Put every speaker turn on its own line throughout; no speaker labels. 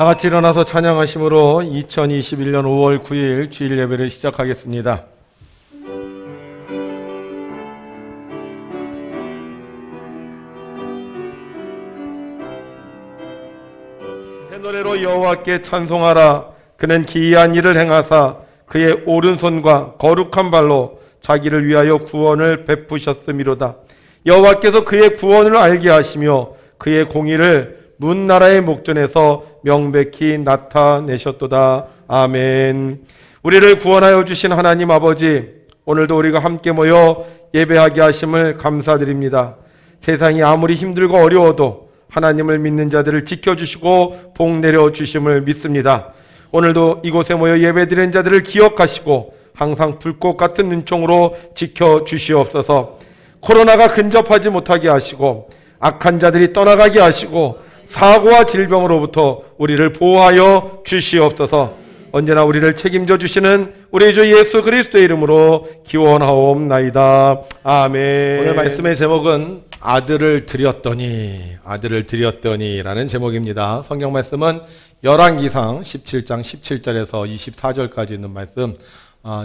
다 같이 일어나서 찬양하심으로 2021년 5월 9일 주일 예배를 시작하겠습니다. 새 노래로 여호와께 찬송하라. 그는 기이한 일을 행하사 그의 오른손과 거룩한 발로 자기를 위하여 구원을 베푸셨음이로다. 여호와께서 그의 구원을 알게 하시며 그의 공의를 문 나라의 목전에서 명백히 나타내셨도다. 아멘. 우리를 구원하여 주신 하나님 아버지, 오늘도 우리가 함께 모여 예배하게 하심을 감사드립니다. 세상이 아무리 힘들고 어려워도 하나님을 믿는 자들을 지켜주시고 복 내려주심을 믿습니다. 오늘도 이곳에 모여 예배드리는 자들을 기억하시고 항상 불꽃 같은 눈총으로 지켜주시옵소서. 코로나가 근접하지 못하게 하시고 악한 자들이 떠나가게 하시고 사고와 질병으로부터 우리를 보호하여 주시옵소서. 언제나 우리를 책임져 주시는 우리 주 예수 그리스도의 이름으로 기원하옵나이다. 아멘. 오늘 말씀의 제목은 아들을 드렸더니 라는 제목입니다. 성경 말씀은 열왕기상 17장 17절에서 24절까지 있는 말씀,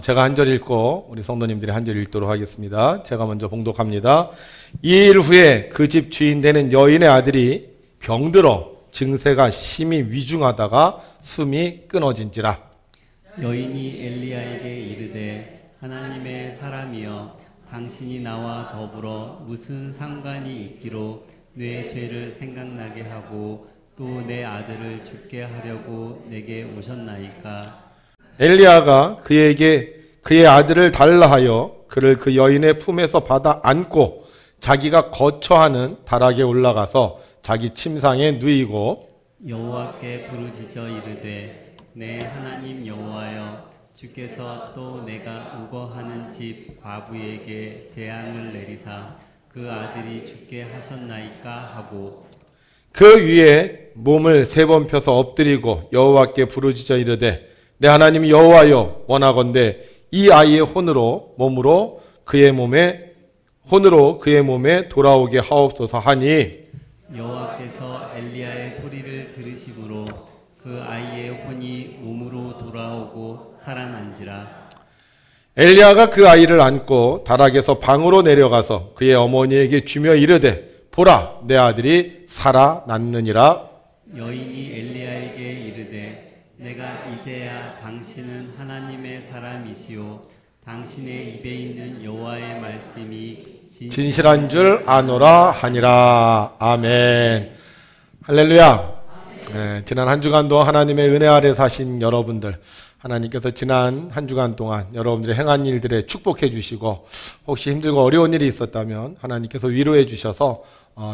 제가 한 절 읽고 우리 성도님들이 한 절 읽도록 하겠습니다. 제가 먼저 봉독합니다. 2일 후에 그 집 주인 되는 여인의 아들이 병들어 증세가 심히 위중하다가 숨이 끊어진지라.
여인이 엘리야에게 이르되 하나님의 사람이여, 당신이 나와 더불어 무슨 상관이 있기로 내 죄를 생각나게 하고 또 내 아들을 죽게 하려고 내게 오셨나이까.
엘리야가 그에게 그의 아들을 달라 하여 그를 그 여인의 품에서 받아 안고 자기가 거처하는 다락에 올라가서 자기 침상에 누이고
여호와께 부르짖어 이르되 내 하나님 여호와여, 주께서 또 내가 우거하는 집 과부에게 재앙을 내리사 그 아들이 죽게 하셨나이까 하고
그 위에 몸을 3번 펴서 엎드리고 여호와께 부르짖어 이르되 내 하나님 여호와여, 원하건대 이 아이의 혼으로 그의 몸에 돌아오게 하옵소서 하니,
여호와께서 엘리야의 소리를 들으심으로 그 아이의 혼이 몸으로 돌아오고 살아난지라.
엘리야가 그 아이를 안고 다락에서 방으로 내려가서 그의 어머니에게 주며 이르되 보라, 내 아들이 살아났느니라.
여인이 엘리야에게 이르되 내가 이제야 당신은 하나님의 사람이시오, 당신의 입에 있는 여호와의 말씀이
진실한 줄 아노라 하니라. 아멘. 할렐루야. 네, 지난 한 주간 동안 하나님의 은혜 아래 사신 여러분들, 하나님께서 지난 한 주간 동안 여러분들의 행한 일들에 축복해 주시고, 혹시 힘들고 어려운 일이 있었다면 하나님께서 위로해 주셔서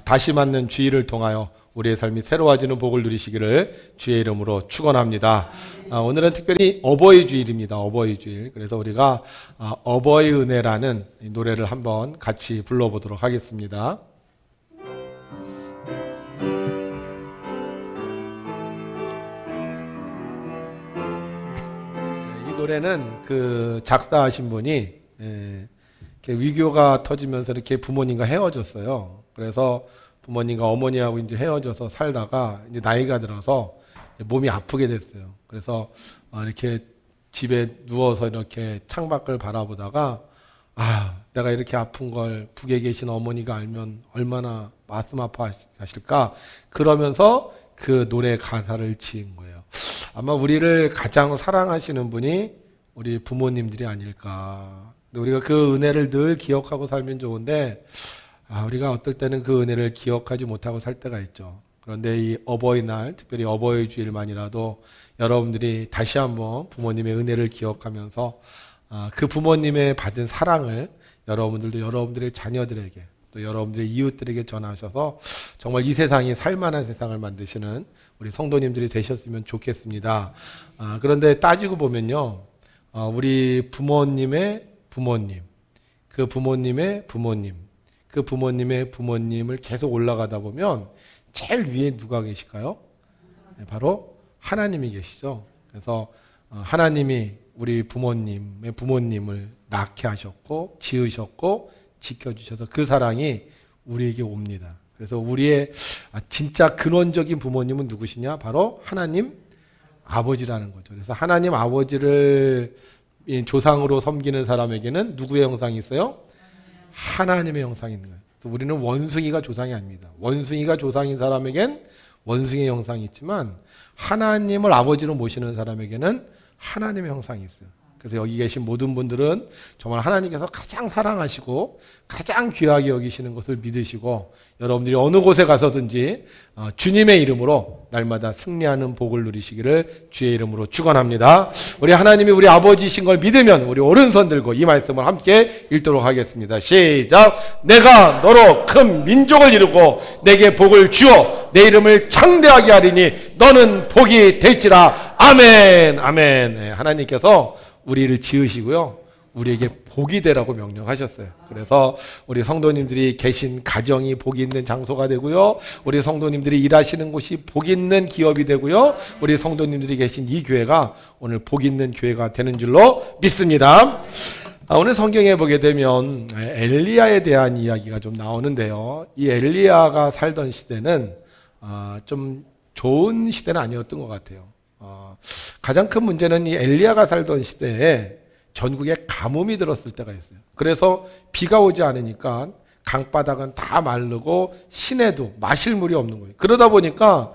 다시 맞는 주일을 통하여 우리의 삶이 새로워지는 복을 누리시기를 주의 이름으로 축원합니다. 오늘은 특별히 어버이 주일입니다. 어버이 주일. 그래서 우리가 어버이 은혜라는 노래를 한번 같이 불러보도록 하겠습니다. 이 노래는 그 작사하신 분이 위교가 터지면서 이렇게 부모님과 헤어졌어요. 그래서 부모님과 어머니하고 이제 헤어져서 살다가 이제 나이가 들어서 몸이 아프게 됐어요. 그래서 이렇게 집에 누워서 이렇게 창밖을 바라보다가 내가 이렇게 아픈 걸 북에 계신 어머니가 알면 얼마나 가슴 아파하실까, 그러면서 그 노래 가사를 지은 거예요. 아마 우리를 가장 사랑하시는 분이 우리 부모님들이 아닐까. 우리가 그 은혜를 늘 기억하고 살면 좋은데 우리가 어떨 때는 그 은혜를 기억하지 못하고 살 때가 있죠. 그런데 이 어버이날, 특별히 어버이 주일만이라도 여러분들이 다시 한번 부모님의 은혜를 기억하면서 그 부모님의 받은 사랑을 여러분들도 여러분들의 자녀들에게, 또 여러분들의 이웃들에게 전하셔서 정말 이 세상이 살만한 세상을 만드시는 우리 성도님들이 되셨으면 좋겠습니다. 그런데 따지고 보면요, 우리 부모님의 부모님, 그 부모님의 부모님, 그 부모님의 부모님을 계속 올라가다 보면 제일 위에 누가 계실까요? 바로 하나님이 계시죠. 그래서 하나님이 우리 부모님의 부모님을 낳게 하셨고 지으셨고 지켜주셔서 그 사랑이 우리에게 옵니다. 그래서 우리의 진짜 근원적인 부모님은 누구시냐? 바로 하나님 아버지라는 거죠. 그래서 하나님 아버지를 조상으로 섬기는 사람에게는 누구의 형상이 있어요? 하나님의 형상이 있는 거예요. 그래서 우리는 원숭이가 조상이 아닙니다. 원숭이가 조상인 사람에겐 원숭이의 형상이 있지만 하나님을 아버지로 모시는 사람에게는 하나님의 형상이 있어요. 그래서 여기 계신 모든 분들은 정말 하나님께서 가장 사랑하시고 가장 귀하게 여기시는 것을 믿으시고 여러분들이 어느 곳에 가서든지 주님의 이름으로 날마다 승리하는 복을 누리시기를 주의 이름으로 축원합니다. 우리 하나님이 우리 아버지이신 걸 믿으면 우리 오른손 들고 이 말씀을 함께 읽도록 하겠습니다. 시작. 내가 너로 큰 민족을 이루고 내게 복을 주어 내 이름을 창대하게 하리니 너는 복이 될지라. 아멘. 아멘. 네, 하나님께서 우리를 지으시고요, 우리에게 복이 되라고 명령하셨어요. 그래서 우리 성도님들이 계신 가정이 복이 있는 장소가 되고요, 우리 성도님들이 일하시는 곳이 복이 있는 기업이 되고요, 우리 성도님들이 계신 이 교회가 오늘 복이 있는 교회가 되는 줄로 믿습니다. 오늘 성경에 보게 되면 엘리야에 대한 이야기가 좀 나오는데요, 이 엘리야가 살던 시대는 좀 좋은 시대는 아니었던 것 같아요. 가장 큰 문제는 이 엘리야가 살던 시대에 전국에 가뭄이 들었을 때가 있어요. 그래서 비가 오지 않으니까 강바닥은 다 마르고 시내도 마실 물이 없는 거예요. 그러다 보니까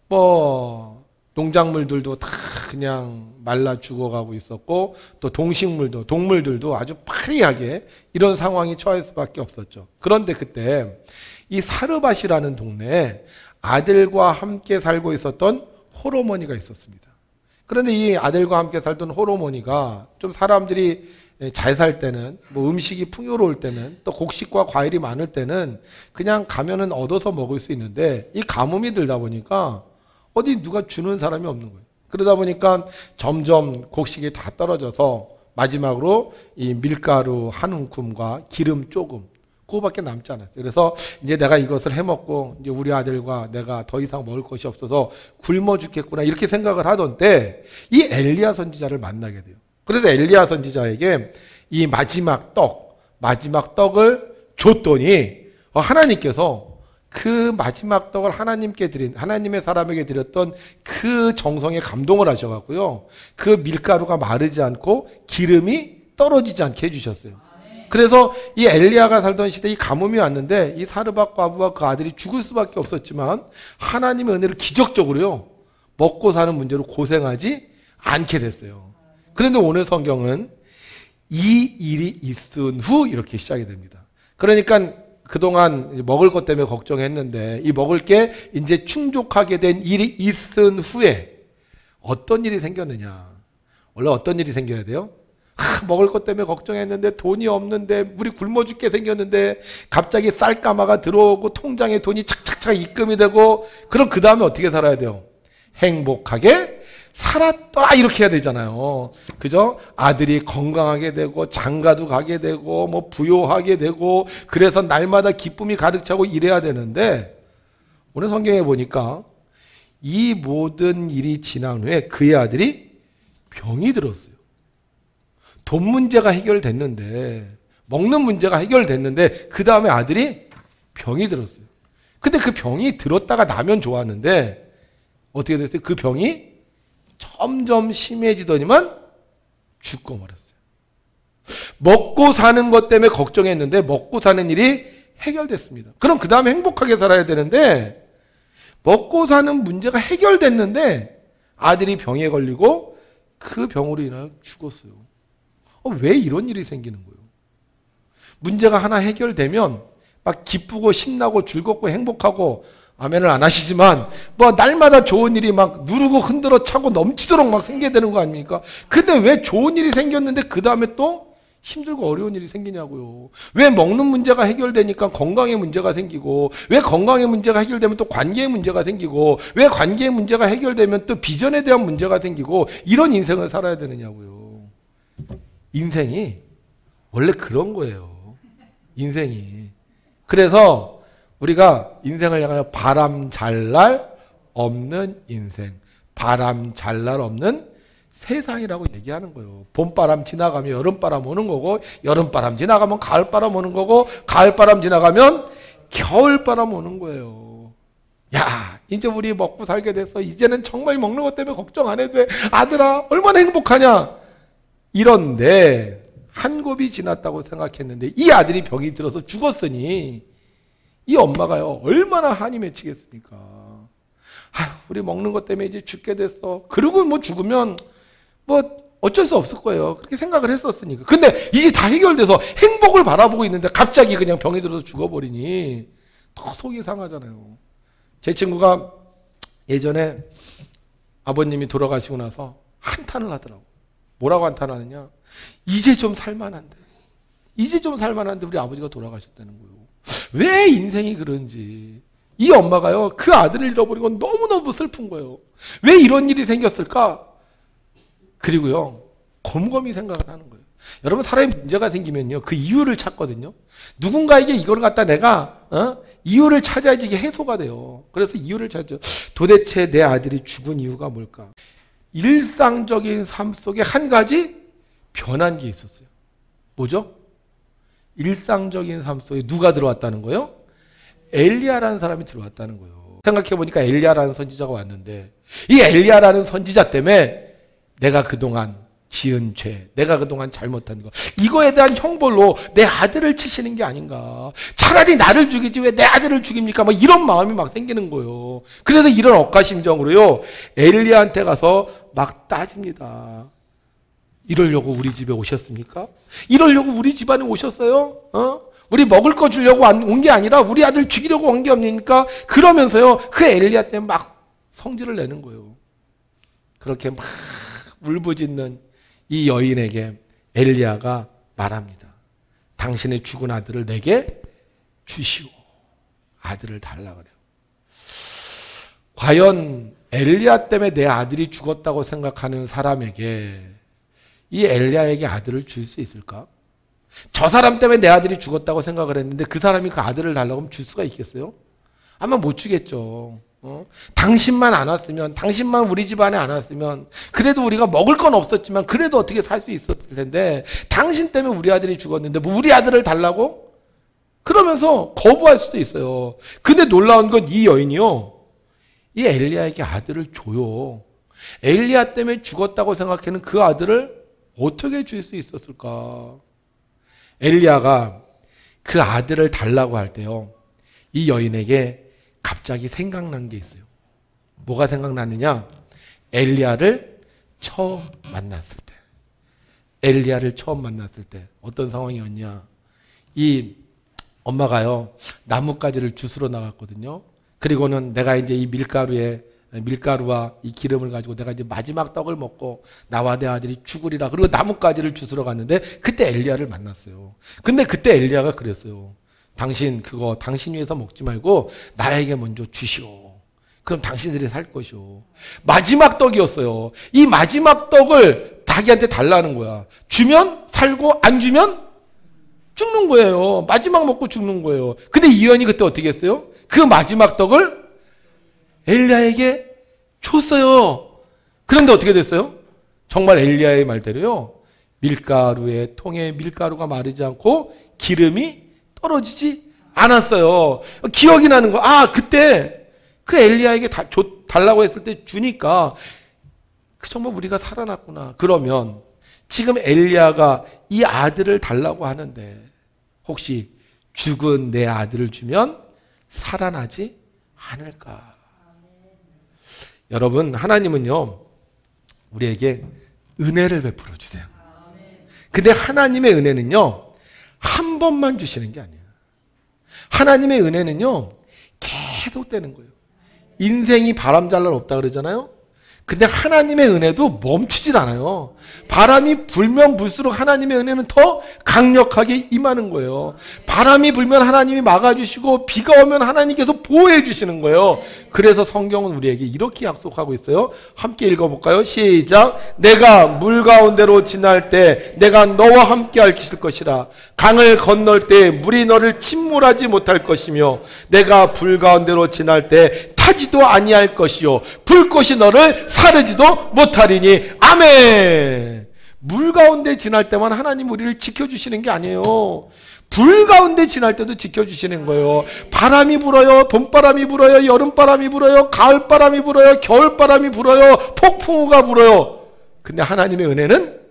뭐 농작물들도 다 그냥 말라 죽어가고 있었고 또 동식물도 동물들도 아주 파리하게 이런 상황이 처할 수밖에 없었죠. 그런데 그때 이 사르밧이라는 동네에 아들과 함께 살고 있었던 홀어머니가 있었습니다. 그런데 이 아들과 함께 살던 홀어머니가 좀 사람들이 잘 살 때는 뭐 음식이 풍요로울 때는 또 곡식과 과일이 많을 때는 그냥 가면은 얻어서 먹을 수 있는데 이 가뭄이 들다 보니까 어디 누가 주는 사람이 없는 거예요. 그러다 보니까 점점 곡식이 다 떨어져서 마지막으로 이 밀가루 한 움큼과 기름 조금 그거밖에 남지 않았어요. 그래서 이제 내가 이것을 해먹고 이제 우리 아들과 내가 더 이상 먹을 것이 없어서 굶어 죽겠구나 이렇게 생각을 하던 때 이 엘리야 선지자를 만나게 돼요. 그래서 엘리야 선지자에게 이 마지막 떡을 줬더니 하나님께서 그 마지막 떡을 하나님께 드린, 하나님의 사람에게 드렸던 그 정성에 감동을 하셔갖고요, 그 밀가루가 마르지 않고 기름이 떨어지지 않게 해주셨어요. 그래서 이 엘리야가 살던 시대에 이 가뭄이 왔는데 이 사르밧 과부와 그 아들이 죽을 수밖에 없었지만 하나님의 은혜를 기적적으로요, 먹고 사는 문제로 고생하지 않게 됐어요. 그런데 오늘 성경은 이 일이 있은 후 이렇게 시작이 됩니다. 그러니까 그동안 먹을 것 때문에 걱정했는데 이 먹을 게 이제 충족하게 된 일이 있은 후에 어떤 일이 생겼느냐. 원래 어떤 일이 생겨야 돼요? 먹을 것 때문에 걱정했는데 돈이 없는데 우리 굶어 죽게 생겼는데 갑자기 쌀가마가 들어오고 통장에 돈이 착착착 입금이 되고 그럼 그 다음에 어떻게 살아야 돼요? 행복하게 살았더라 이렇게 해야 되잖아요. 그죠? 아들이 건강하게 되고 장가도 가게 되고 뭐 부요하게 되고 그래서 날마다 기쁨이 가득 차고 이래야 되는데 오늘 성경에 보니까 이 모든 일이 지난 후에 그의 아들이 병이 들었어요. 돈 문제가 해결됐는데 먹는 문제가 해결됐는데 그 다음에 아들이 병이 들었어요. 근데 그 병이 들었다가 나면 좋았는데 어떻게 됐어요? 그 병이 점점 심해지더니만 죽고 말았어요. 먹고 사는 것 때문에 걱정했는데 먹고 사는 일이 해결됐습니다. 그럼 그 다음에 행복하게 살아야 되는데 먹고 사는 문제가 해결됐는데 아들이 병에 걸리고 그 병으로 인하여 죽었어요. 왜 이런 일이 생기는 거예요? 문제가 하나 해결되면 막 기쁘고 신나고 즐겁고 행복하고 아멘을 안 하시지만 뭐 날마다 좋은 일이 막 누르고 흔들어 차고 넘치도록 막 생겨야 되는 거 아닙니까? 근데 왜 좋은 일이 생겼는데 그 다음에 또 힘들고 어려운 일이 생기냐고요. 왜 먹는 문제가 해결되니까 건강의 문제가 생기고 왜 건강의 문제가 해결되면 또 관계의 문제가 생기고 왜 관계의 문제가 해결되면 또 비전에 대한 문제가 생기고 이런 인생을 살아야 되느냐고요. 인생이 원래 그런 거예요. 인생이. 그래서 우리가 인생을 향하여 바람 잘 날 없는 인생, 바람 잘 날 없는 세상이라고 얘기하는 거예요. 봄바람 지나가면 여름바람 오는 거고 여름바람 지나가면 가을바람 오는 거고 가을바람 지나가면 겨울바람 오는 거예요. 야, 이제 우리 먹고 살게 됐어. 이제는 정말 먹는 것 때문에 걱정 안 해도 돼. 아들아, 얼마나 행복하냐. 이런데 한 곱이 지났다고 생각했는데 이 아들이 병이 들어서 죽었으니 이 엄마가요, 얼마나 한이 맺히겠습니까? 아휴, 우리 먹는 것 때문에 이제 죽게 됐어. 그리고 뭐 죽으면 뭐 어쩔 수 없을 거예요. 그렇게 생각을 했었으니까. 근데 이게 다 해결돼서 행복을 바라보고 있는데 갑자기 그냥 병이 들어서 죽어버리니 더 속이 상하잖아요. 제 친구가 예전에 아버님이 돌아가시고 나서 한탄을 하더라고. 뭐라고 한탄하느냐? 이제 좀 살만한데. 이제 좀 살만한데 우리 아버지가 돌아가셨다는 거예요. 왜 인생이 그런지. 이 엄마가요, 그 아들을 잃어버리고 너무너무 슬픈 거예요. 왜 이런 일이 생겼을까? 그리고요, 곰곰이 생각을 하는 거예요. 여러분, 사람이 문제가 생기면요, 그 이유를 찾거든요. 누군가에게 이걸 갖다 내가 이유를 찾아야지 이게 해소가 돼요. 그래서 이유를 찾죠. 도대체 내 아들이 죽은 이유가 뭘까? 일상적인 삶 속에 한 가지 변한 게 있었어요. 뭐죠? 일상적인 삶 속에 누가 들어왔다는 거예요? 엘리야라는 사람이 들어왔다는 거예요. 생각해보니까 엘리야라는 선지자가 왔는데 이 엘리야라는 선지자 때문에 내가 그동안 지은 죄, 내가 그동안 잘못한 거, 이거에 대한 형벌로 내 아들을 치시는 게 아닌가. 차라리 나를 죽이지 왜 내 아들을 죽입니까? 막 이런 마음이 막 생기는 거예요. 그래서 이런 억가심정으로요, 엘리야한테 가서 막 따집니다. 이러려고 우리 집에 오셨습니까? 이러려고 우리 집안에 오셨어요? 우리 먹을 거 주려고 온 게 아니라 우리 아들 죽이려고 온 게 없습니까? 그러면서요, 그 엘리야 때문에 막 성질을 내는 거예요. 그렇게 막 울부짖는 이 여인에게 엘리야가 말합니다. 당신의 죽은 아들을 내게 주시오. 아들을 달라 그래요. 과연 엘리야 때문에 내 아들이 죽었다고 생각하는 사람에게 이 엘리야에게 아들을 줄 수 있을까? 저 사람 때문에 내 아들이 죽었다고 생각을 했는데 그 사람이 그 아들을 달라고 하면 줄 수가 있겠어요? 아마 못 주겠죠. 당신만 안 왔으면, 당신만 우리 집안에 안 왔으면 그래도 우리가 먹을 건 없었지만 그래도 어떻게 살 수 있었을 텐데 당신 때문에 우리 아들이 죽었는데 뭐 우리 아들을 달라고? 그러면서 거부할 수도 있어요. 근데 놀라운 건 이 여인이요, 이 엘리야에게 아들을 줘요. 엘리야 때문에 죽었다고 생각하는 그 아들을 어떻게 줄 수 있었을까? 엘리야가 그 아들을 달라고 할 때요, 이 여인에게 갑자기 생각난 게 있어요. 뭐가 생각나느냐? 엘리야를 처음 만났을 때. 엘리야를 처음 만났을 때 어떤 상황이었냐? 이 엄마가요, 나뭇가지를 주스러 나갔거든요. 그리고는 내가 이제 이 밀가루와 이 기름을 가지고 내가 이제 마지막 떡을 먹고 나와 내 아들이 죽으리라. 그리고 나뭇가지를 주스러 갔는데 그때 엘리야를 만났어요. 근데 그때 엘리야가 그랬어요. 당신 그거 당신 위해서 먹지 말고 나에게 먼저 주시오. 그럼 당신들이 살 것이오. 마지막 떡이었어요. 이 마지막 떡을 자기한테 달라는 거야. 주면 살고 안 주면 죽는 거예요. 마지막 먹고 죽는 거예요. 근데 이 여인이 그때 어떻게 했어요? 그 마지막 떡을 엘리야에게 줬어요. 그런데 어떻게 됐어요? 정말 엘리야의 말대로요, 밀가루에 통에 밀가루가 마르지 않고 기름이 떨어지지 않았어요. 기억이 나는 거. 아, 그때 그 엘리야에게 달라고 했을 때 주니까 정말 우리가 살아났구나. 그러면 지금 엘리야가 이 아들을 달라고 하는데 혹시 죽은 내 아들을 주면 살아나지 않을까? 여러분, 하나님은요, 우리에게 은혜를 베풀어 주세요. 근데 하나님의 은혜는요, 한 번만 주시는 게 아니에요. 하나님의 은혜는요, 계속 되는 거예요. 인생이 바람잘 날 없다 그러잖아요. 근데 하나님의 은혜도 멈추질 않아요. 바람이 불면 불수록 하나님의 은혜는 더 강력하게 임하는 거예요. 바람이 불면 하나님이 막아주시고 비가 오면 하나님께서 보호해 주시는 거예요. 그래서 성경은 우리에게 이렇게 약속하고 있어요. 함께 읽어볼까요? 시작. 내가 물 가운데로 지날 때 내가 너와 함께 할 것이라. 강을 건널 때 물이 너를 침몰하지 못할 것이며 내가 불 가운데로 지날 때 타지도 아니할 것이요 불꽃이 너를 사르지도 못하리니. 아멘. 물 가운데 지날 때만 하나님 우리를 지켜주시는 게 아니에요. 불 가운데 지날 때도 지켜주시는 거예요. 바람이 불어요. 봄바람이 불어요. 여름바람이 불어요. 가을바람이 불어요. 겨울바람이 불어요. 폭풍우가 불어요. 근데 하나님의 은혜는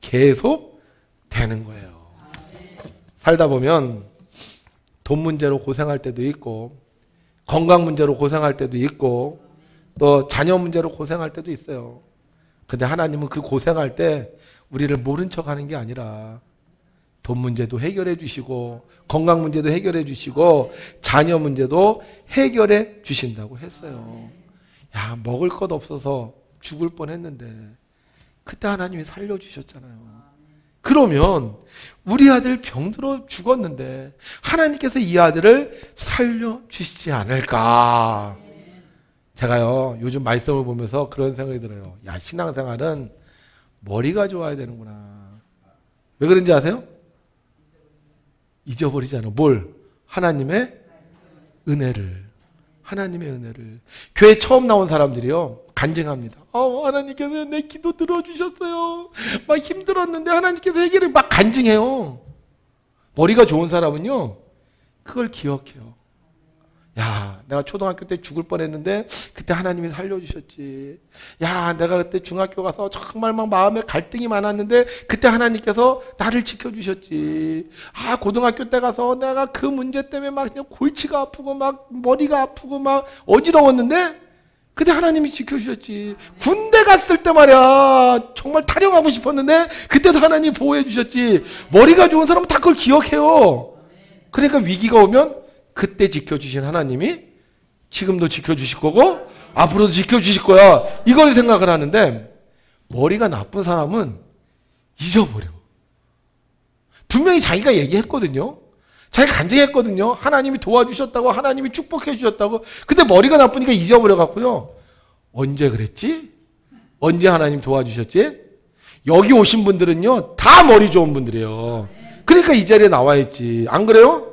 계속 되는 거예요. 살다 보면 돈 문제로 고생할 때도 있고, 건강 문제로 고생할 때도 있고, 또 자녀 문제로 고생할 때도 있어요. 근데 하나님은 그 고생할 때 우리를 모른 척 하는 게 아니라 돈 문제도 해결해 주시고, 건강 문제도 해결해 주시고, 자녀 문제도 해결해 주신다고 했어요. 야, 먹을 것 없어서 죽을 뻔했는데 그때 하나님이 살려주셨잖아요. 그러면 우리 아들 병들어 죽었는데 하나님께서 이 아들을 살려주시지 않을까? 제가요, 요즘 말씀을 보면서 그런 생각이 들어요. 야, 신앙생활은 머리가 좋아야 되는구나. 왜 그런지 아세요? 잊어버리잖아. 뭘? 하나님의 은혜를. 하나님의 은혜를. 교회 처음 나온 사람들이요, 간증합니다. 하나님께서 내 기도 들어주셨어요. 막 힘들었는데 하나님께서 해결을 막 간증해요. 머리가 좋은 사람은요, 그걸 기억해요. 야, 내가 초등학교 때 죽을 뻔했는데 그때 하나님이 살려주셨지. 야, 내가 그때 중학교 가서 정말 막 마음에 갈등이 많았는데 그때 하나님께서 나를 지켜주셨지. 아, 고등학교 때 가서 내가 그 문제 때문에 막 그냥 골치가 아프고 막 머리가 아프고 막 어지러웠는데 그때 하나님이 지켜주셨지. 군대 갔을 때 말이야, 정말 탈영하고 싶었는데 그때도 하나님이 보호해 주셨지. 머리가 좋은 사람은 다 그걸 기억해요. 그러니까 위기가 오면 그때 지켜주신 하나님이 지금도 지켜주실 거고 앞으로도 지켜주실 거야, 이걸 생각을 하는데, 머리가 나쁜 사람은 잊어버려. 분명히 자기가 얘기했거든요. 자기가 간증했거든요. 하나님이 도와주셨다고, 하나님이 축복해 주셨다고. 근데 머리가 나쁘니까 잊어버려 갖고요, 언제 그랬지? 언제 하나님 도와주셨지? 여기 오신 분들은요, 다 머리 좋은 분들이에요. 그러니까 이 자리에 나와 있지. 안 그래요?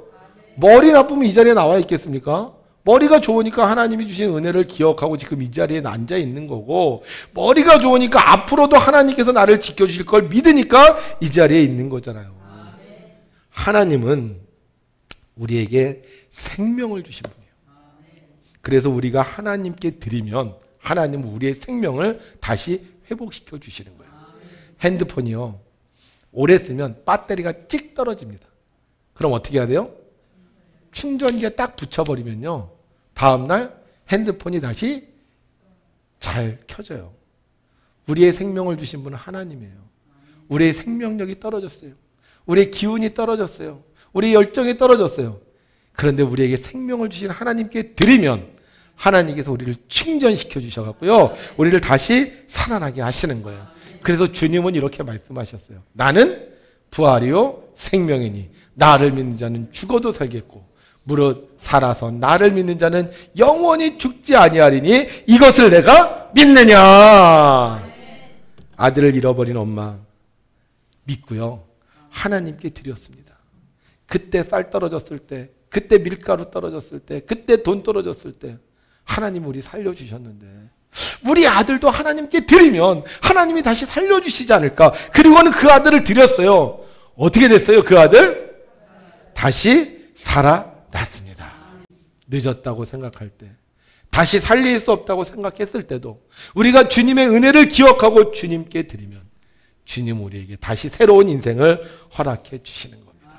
머리 나쁘면 이 자리에 나와 있겠습니까? 머리가 좋으니까 하나님이 주신 은혜를 기억하고 지금 이 자리에 앉아 있는 거고, 머리가 좋으니까 앞으로도 하나님께서 나를 지켜주실 걸 믿으니까 이 자리에 있는 거잖아요. 하나님은 우리에게 생명을 주신 분이에요. 그래서 우리가 하나님께 드리면 하나님은 우리의 생명을 다시 회복시켜 주시는 거예요. 핸드폰이요, 오래 쓰면 배터리가 찍 떨어집니다. 그럼 어떻게 해야 돼요? 충전기에 딱 붙여버리면요, 다음날 핸드폰이 다시 잘 켜져요. 우리의 생명을 주신 분은 하나님이에요. 우리의 생명력이 떨어졌어요. 우리의 기운이 떨어졌어요. 우리의 열정이 떨어졌어요. 그런데 우리에게 생명을 주신 하나님께 드리면 하나님께서 우리를 충전시켜 주셔갖고요, 우리를 다시 살아나게 하시는 거예요. 그래서 주님은 이렇게 말씀하셨어요. 나는 부활이요 생명이니 나를 믿는 자는 죽어도 살겠고 무릇 살아서 나를 믿는 자는 영원히 죽지 아니하리니 이것을 내가 믿느냐. 아들을 잃어버린 엄마 믿고요, 하나님께 드렸습니다. 그때 쌀 떨어졌을 때, 그때 밀가루 떨어졌을 때, 그때 돈 떨어졌을 때 하나님 우리 살려주셨는데, 우리 아들도 하나님께 드리면 하나님이 다시 살려주시지 않을까. 그리고는 그 아들을 드렸어요. 어떻게 됐어요? 그 아들 다시 살아났습니다. 늦었다고 생각할 때, 다시 살릴 수 없다고 생각했을 때도 우리가 주님의 은혜를 기억하고 주님께 드리면 주님 우리에게 다시 새로운 인생을 허락해 주시는 겁니다.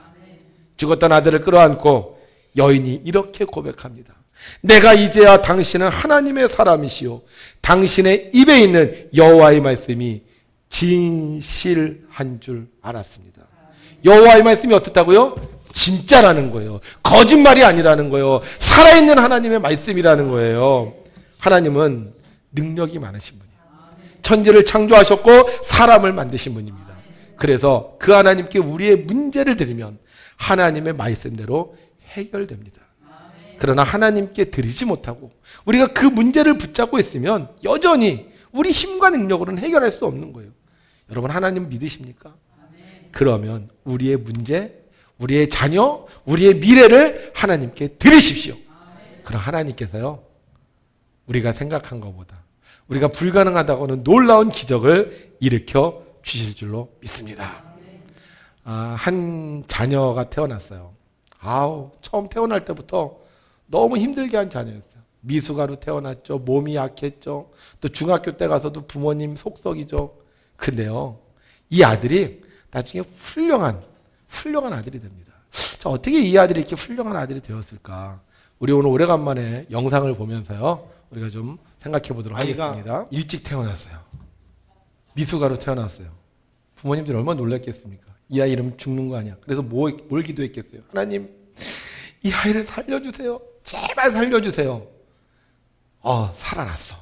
죽었던 아들을 끌어안고 여인이 이렇게 고백합니다. 내가 이제야 당신은 하나님의 사람이시오. 당신의 입에 있는 여호와의 말씀이 진실한 줄 알았습니다. 여호와의 말씀이 어떻다고요? 진짜라는 거예요. 거짓말이 아니라는 거예요. 살아있는 하나님의 말씀이라는 거예요. 하나님은 능력이 많으신 분이에요. 천지를 창조하셨고 사람을 만드신 분입니다. 그래서 그 하나님께 우리의 문제를 드리면 하나님의 말씀대로 해결됩니다. 그러나 하나님께 드리지 못하고 우리가 그 문제를 붙잡고 있으면 여전히 우리 힘과 능력으로는 해결할 수 없는 거예요. 여러분, 하나님 믿으십니까? 그러면 우리의 문제, 우리의 자녀, 우리의 미래를 하나님께 드리십시오. 그럼 하나님께서요, 우리가 생각한 것보다 우리가 불가능하다고는 놀라운 기적을 일으켜 주실 줄로 믿습니다. 한 자녀가 태어났어요. 처음 태어날 때부터 너무 힘들게 한 자녀였어요. 미숙아로 태어났죠. 몸이 약했죠. 또 중학교 때 가서도 부모님 속썩이죠. 근데요, 이 아들이 나중에 훌륭한 아들이 됩니다. 자, 어떻게 이 아들이 이렇게 훌륭한 아들이 되었을까? 우리 오늘 오래간만에 영상을 보면서요, 우리가 좀 생각해 보도록 하겠습니다. 일찍 태어났어요. 미숙아로 태어났어요. 부모님들이 얼마나 놀랐겠습니까? 이 아이 이러면 죽는 거 아니야. 그래서 뭘 기도했겠어요? 하나님, 이 아이를 살려주세요. 제발 살려주세요. 살아났어.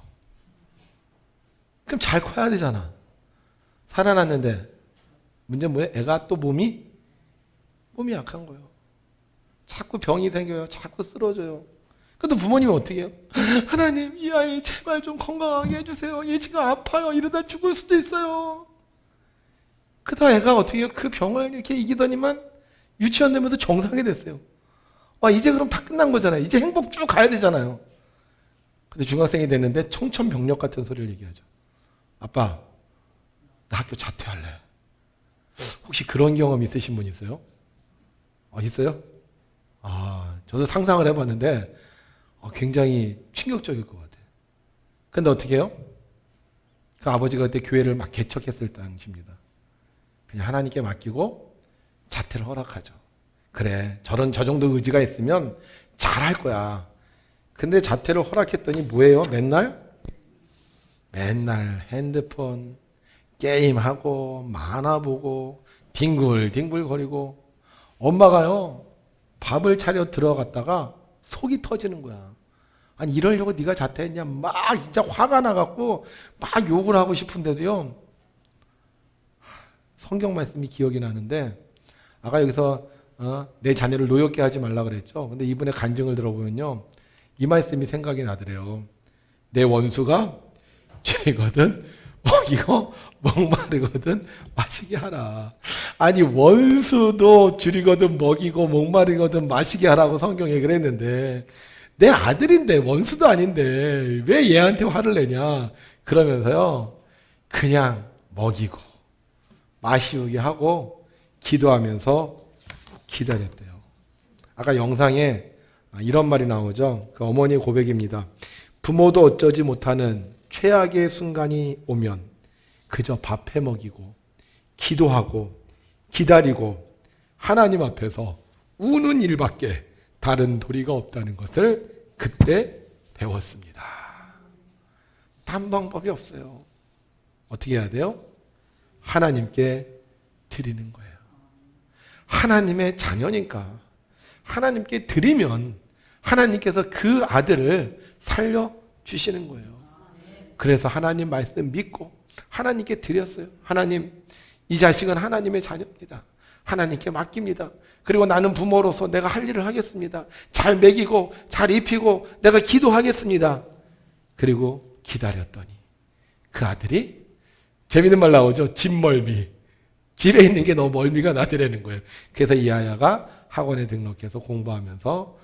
그럼 잘 커야 되잖아. 살아났는데 문제는 뭐예요? 애가 또 몸이 약한 거예요. 자꾸 병이 생겨요. 자꾸 쓰러져요. 그래도 부모님은 어떻게 해요? 하나님, 이 아이 제발 좀 건강하게 해주세요. 얘 지금 아파요. 이러다 죽을 수도 있어요. 그러다 애가 어떻게 해요? 그 병을 이렇게 이기더니만 유치원 되면서 정상이 됐어요. 이제 그럼 다 끝난 거잖아요. 이제 행복 쭉 가야 되잖아요. 근데 중학생이 됐는데 청천벽력 같은 소리를 얘기하죠. 아빠, 나 학교 자퇴할래. 혹시 그런 경험 있으신 분 있어요? 있어요? 저도 상상을 해봤는데 굉장히 충격적일 것 같아요. 근데 어떻게 해요? 그 아버지가 그때 교회를 막 개척했을 당시입니다. 그냥 하나님께 맡기고 자퇴를 허락하죠. 그래, 저 정도 의지가 있으면 잘할 거야. 근데 자퇴를 허락했더니 뭐예요? 맨날 핸드폰, 게임하고, 만화 보고, 뒹굴뒹굴 거리고, 엄마가요, 밥을 차려 들어갔다가 속이 터지는 거야. 아니, 이러려고 네가 자퇴했냐? 막 진짜 화가 나갖고 막 욕을 하고 싶은데도요, 성경 말씀이 기억이 나는데, 아까 여기서 내 자녀를 노엽게 하지 말라 그랬죠. 근데 이분의 간증을 들어보면요, 이 말씀이 생각이 나더래요. 내 원수가 줄이거든 먹이고 목마르거든 마시게 하라. 아니, 원수도 줄이거든 먹이고 목마르거든 마시게 하라고 성경에 그랬는데, 내 아들인데 원수도 아닌데 왜 얘한테 화를 내냐. 그러면서요, 그냥 먹이고 마시우게 하고 기도하면서 기다렸대요. 아까 영상에 이런 말이 나오죠. 그 어머니의 고백입니다. 부모도 어쩌지 못하는 최악의 순간이 오면 그저 밥해 먹이고 기도하고 기다리고 하나님 앞에서 우는 일밖에 다른 도리가 없다는 것을 그때 배웠습니다. 단 방법이 없어요. 어떻게 해야 돼요? 하나님께 드리는 거예요. 하나님의 자녀니까 하나님께 드리면 하나님께서 그 아들을 살려주시는 거예요. 그래서 하나님 말씀 믿고 하나님께 드렸어요. 하나님, 이 자식은 하나님의 자녀입니다. 하나님께 맡깁니다. 그리고 나는 부모로서 내가 할 일을 하겠습니다. 잘 먹이고 잘 입히고 내가 기도하겠습니다. 그리고 기다렸더니 그 아들이, 재밌는 말 나오죠. 집멀미. 집에 있는 게 너무 멀미가 나더라는 거예요. 그래서 이 아이가 학원에 등록해서 공부하면서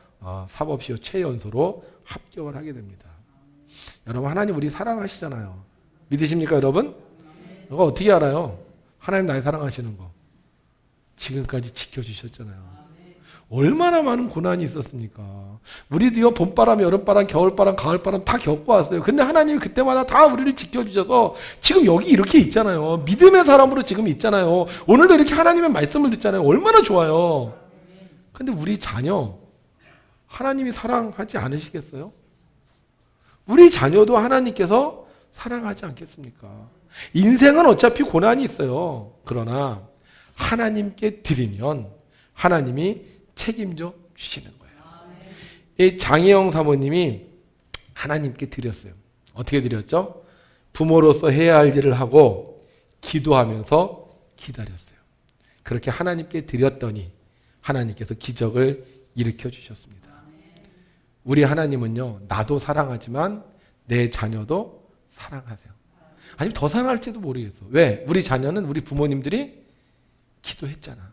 사법시효 최연소로 합격을 하게 됩니다. 여러분, 하나님 우리 사랑하시잖아요. 믿으십니까, 여러분? 이거 어떻게 알아요? 하나님 나를 사랑하시는 거. 지금까지 지켜주셨잖아요. 얼마나 많은 고난이 있었습니까? 우리도요, 봄바람, 여름바람, 겨울바람, 가을바람 다 겪고 왔어요. 근데 하나님이 그때마다 다 우리를 지켜주셔서 지금 여기 이렇게 있잖아요. 믿음의 사람으로 지금 있잖아요. 오늘도 이렇게 하나님의 말씀을 듣잖아요. 얼마나 좋아요. 근데 우리 자녀, 하나님이 사랑하지 않으시겠어요? 우리 자녀도 하나님께서 사랑하지 않겠습니까? 인생은 어차피 고난이 있어요. 그러나 하나님께 드리면 하나님이 책임져 주시는 거예요. 이 장혜영 사모님이 하나님께 드렸어요. 어떻게 드렸죠? 부모로서 해야 할 일을 하고 기도하면서 기다렸어요. 그렇게 하나님께 드렸더니 하나님께서 기적을 일으켜 주셨습니다. 우리 하나님은요, 나도 사랑하지만 내 자녀도 사랑하세요. 아니면 더 사랑할지도 모르겠어. 왜? 우리 자녀는 우리 부모님들이 기도했잖아.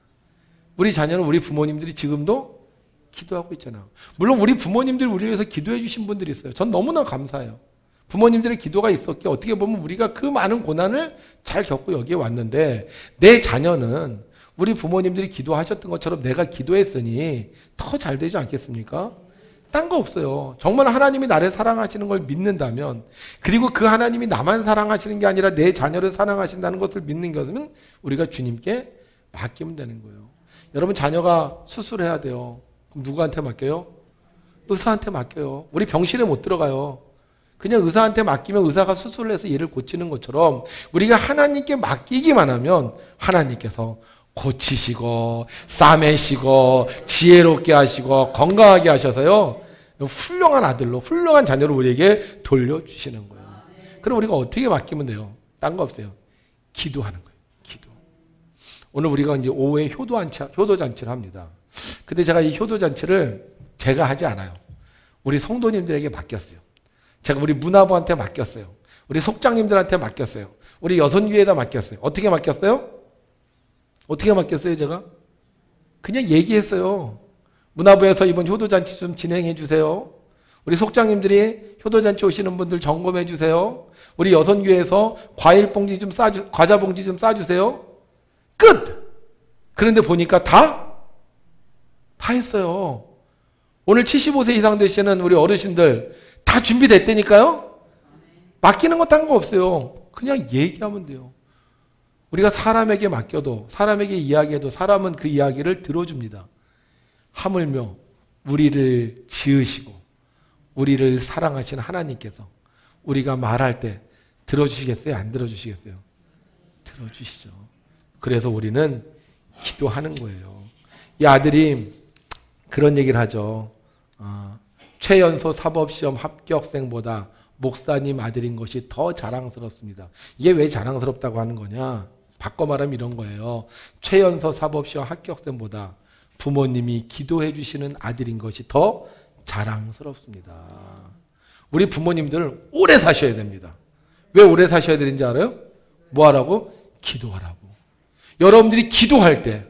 우리 자녀는 우리 부모님들이 지금도 기도하고 있잖아. 물론 우리 부모님들이 우리를 위해서 기도해 주신 분들이 있어요. 전 너무나 감사해요. 부모님들의 기도가 있었기에 어떻게 보면 우리가 그 많은 고난을 잘 겪고 여기에 왔는데, 내 자녀는 우리 부모님들이 기도하셨던 것처럼 내가 기도했으니 더 잘 되지 않겠습니까? 딴 거 없어요. 정말 하나님이 나를 사랑하시는 걸 믿는다면, 그리고 그 하나님이 나만 사랑하시는 게 아니라 내 자녀를 사랑하신다는 것을 믿는 것은 우리가 주님께 맡기면 되는 거예요. 여러분, 자녀가 수술해야 돼요. 그럼 누구한테 맡겨요? 의사한테 맡겨요. 우리 병실에 못 들어가요. 그냥 의사한테 맡기면 의사가 수술을 해서 얘를 고치는 것처럼 우리가 하나님께 맡기기만 하면 하나님께서 고치시고 싸매시고 지혜롭게 하시고 건강하게 하셔서요, 훌륭한 아들로 훌륭한 자녀로 우리에게 돌려주시는 거예요. 그럼 우리가 어떻게 맡기면 돼요? 딴 거 없어요. 기도하는 거예요. 기도. 오늘 우리가 이제 오후에 효도잔치를 합니다. 근데 제가 이 효도잔치를 제가 하지 않아요. 우리 성도님들에게 맡겼어요. 제가 우리 문화부한테 맡겼어요. 우리 속장님들한테 맡겼어요. 우리 여선교회에다 맡겼어요. 어떻게 맡겼어요? 어떻게 맡겼어요, 제가? 그냥 얘기했어요. 문화부에서 이번 효도잔치 좀 진행해 주세요. 우리 속장님들이 효도잔치 오시는 분들 점검해 주세요. 우리 여선교회에서 과자 봉지 좀 싸주세요. 끝! 그런데 보니까 다 했어요. 오늘 75세 이상 되시는 우리 어르신들 다 준비됐다니까요? 맡기는 거 딴 거 없어요. 그냥 얘기하면 돼요. 우리가 사람에게 맡겨도, 사람에게 이야기해도 사람은 그 이야기를 들어줍니다. 하물며 우리를 지으시고 우리를 사랑하시는 하나님께서 우리가 말할 때 들어주시겠어요? 안 들어주시겠어요? 들어주시죠. 그래서 우리는 기도하는 거예요. 이 아들이 그런 얘기를 하죠. 최연소 사법시험 합격생보다 목사님 아들인 것이 더 자랑스럽습니다. 이게 왜 자랑스럽다고 하는 거냐? 바꿔 말하면 이런 거예요. 최연소 사법시험 합격생보다 부모님이 기도해 주시는 아들인 것이 더 자랑스럽습니다. 우리 부모님들 오래 사셔야 됩니다. 왜 오래 사셔야 되는지 알아요? 뭐 하라고? 기도하라고. 여러분들이 기도할 때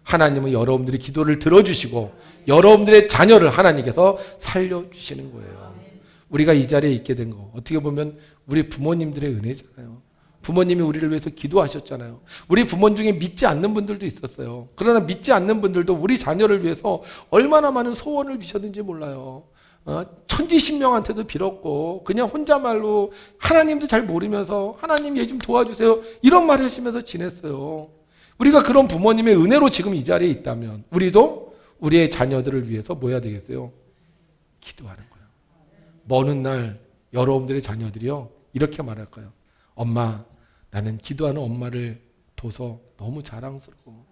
하나님은 여러분들의 기도를 들어주시고 여러분들의 자녀를 하나님께서 살려주시는 거예요. 우리가 이 자리에 있게 된 거 어떻게 보면 우리 부모님들의 은혜잖아요. 부모님이 우리를 위해서 기도하셨잖아요. 우리 부모 중에 믿지 않는 분들도 있었어요. 그러나 믿지 않는 분들도 우리 자녀를 위해서 얼마나 많은 소원을 비셨는지 몰라요. 천지신명한테도 빌었고 그냥 혼자말로 하나님도 잘 모르면서 하나님 얘 좀 도와주세요 이런 말 하시면서 지냈어요. 우리가 그런 부모님의 은혜로 지금 이 자리에 있다면 우리도 우리의 자녀들을 위해서 뭐 해야 되겠어요? 기도하는 거예요. 먼 훗날 여러분들의 자녀들이요 이렇게 말할 거예요. 엄마, 나는 기도하는 엄마를 둬서 너무 자랑스러워.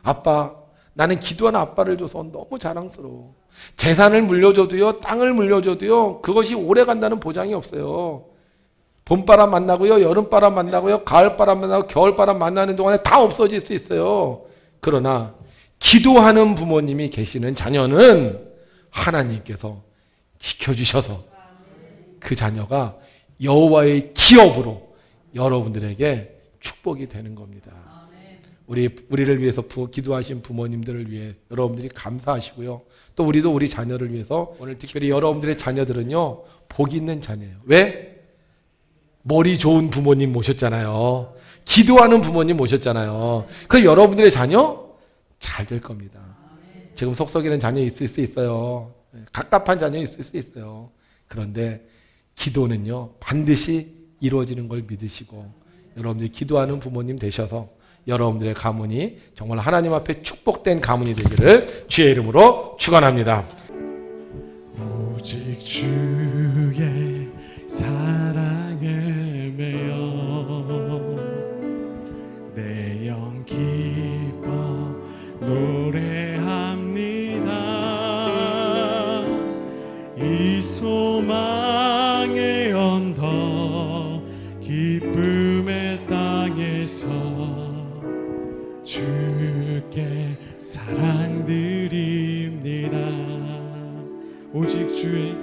아빠, 나는 기도하는 아빠를 줘서 너무 자랑스러워. 재산을 물려줘도요, 땅을 물려줘도요, 그것이 오래 간다는 보장이 없어요. 봄바람 만나고요, 여름바람 만나고요, 가을바람 만나고 겨울바람 만나는 동안에 다 없어질 수 있어요. 그러나 기도하는 부모님이 계시는 자녀는 하나님께서 지켜주셔서 그 자녀가 여호와의 기업으로 여러분들에게 축복이 되는 겁니다. 우리를 위해서 기도하신 부모님들을 위해 여러분들이 감사하시고요. 또 우리도 우리 자녀를 위해서 오늘 특별히 여러분들의 자녀들은요 복 있는 자녀예요. 왜? 머리 좋은 부모님 모셨잖아요. 기도하는 부모님 모셨잖아요. 그 여러분들의 자녀 잘 될 겁니다. 지금 속썩이는 자녀 있을 수 있어요. 갑갑한 자녀 있을 수 있어요. 그런데 기도는요 반드시 이루어지는 걸 믿으시고 여러분들이 기도하는 부모님 되셔서 여러분들의 가문이 정말 하나님 앞에 축복된 가문이 되기를 주의 이름으로 축원합니다.
오직 주의 사랑에 매여 내 영 기뻐 노래합니다. 이 소망의 언덕 기쁨의 땅에서 주께 사랑드립니다. 오직 주의